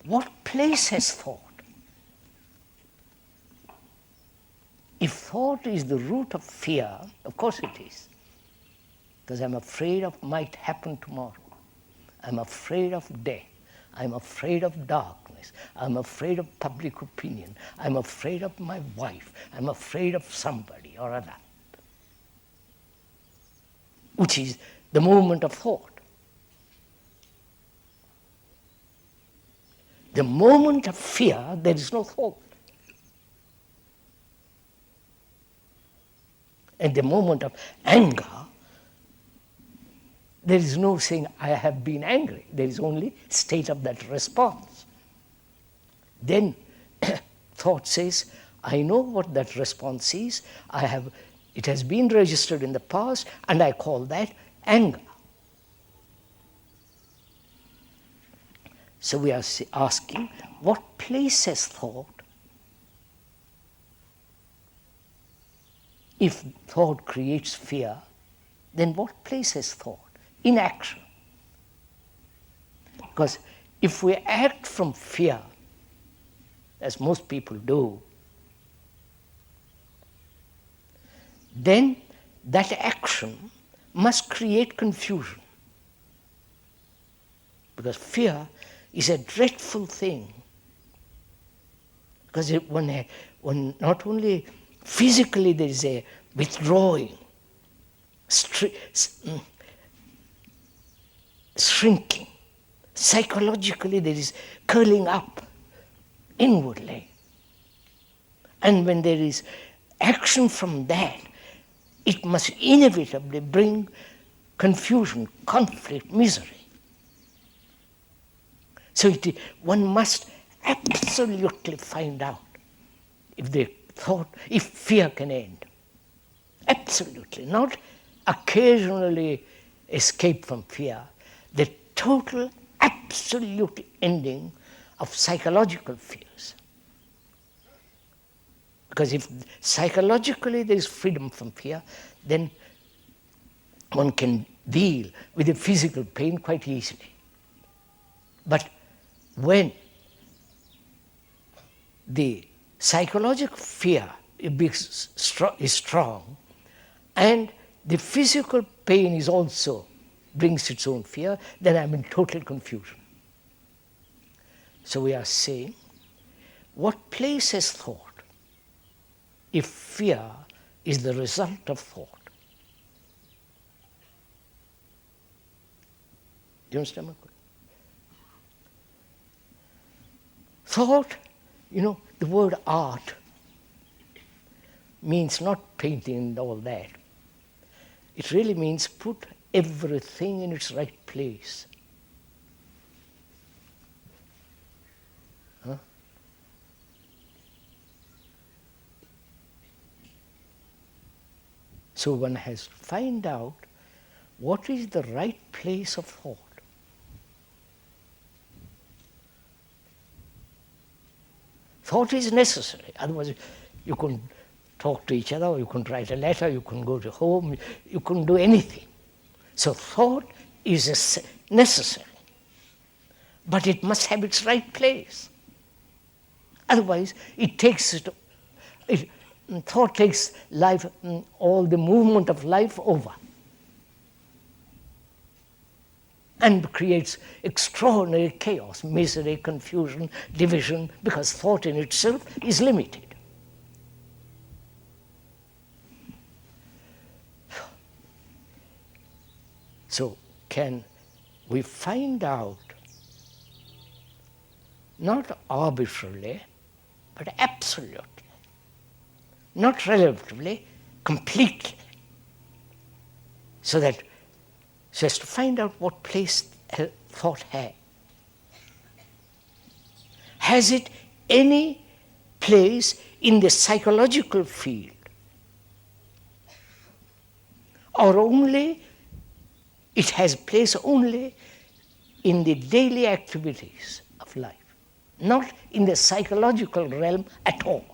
what place has thought? If thought is the root of fear, of course it is, because I'm afraid of might happen tomorrow. I'm afraid of death. I'm afraid of darkness. I'm afraid of public opinion. I'm afraid of my wife. I'm afraid of somebody or other, which is the movement of thought. The moment of fear, there is no thought. At the moment of anger, there is no saying, I have been angry. There is only state of that response. Then thought says, I know what that response is. It has been registered in the past, and I call that anger. So we are asking, what place has thought? If thought creates fear, then what place has thought? In action. Because if we act from fear, as most people do, then that action must create confusion. Because fear is a dreadful thing. Because when not only physically there is a withdrawing, shrinking. Psychologically there is curling up inwardly. And when there is action from that, it must inevitably bring confusion, conflict, misery. So one must absolutely find out if fear can end. Absolutely, not occasionally escape from fear. The total, absolute ending of psychological fears. Because if psychologically there is freedom from fear, then one can deal with the physical pain quite easily. But when the psychological fear is strong, and the physical pain is also brings its own fear, then I'm in total confusion. So we are saying, what place has thought if fear is the result of thought? Do you understand my question? Thought, the word art means not painting and all that. It really means put everything in its right place. Huh? So one has to find out what is the right place of thought. Thought is necessary, otherwise you couldn't talk to each other, or you couldn't write a letter, you couldn't go to home, you couldn't do anything. So thought is necessary, but it must have its right place. Otherwise, thought takes life, all the movement of life over, and creates extraordinary chaos, misery, confusion, division, because thought in itself is limited. So can we find out, not arbitrarily, but absolutely, not relatively, completely, so as to find out what place thought has. Has it any place in the psychological field, or only it has place only in the daily activities of life, not in the psychological realm at all?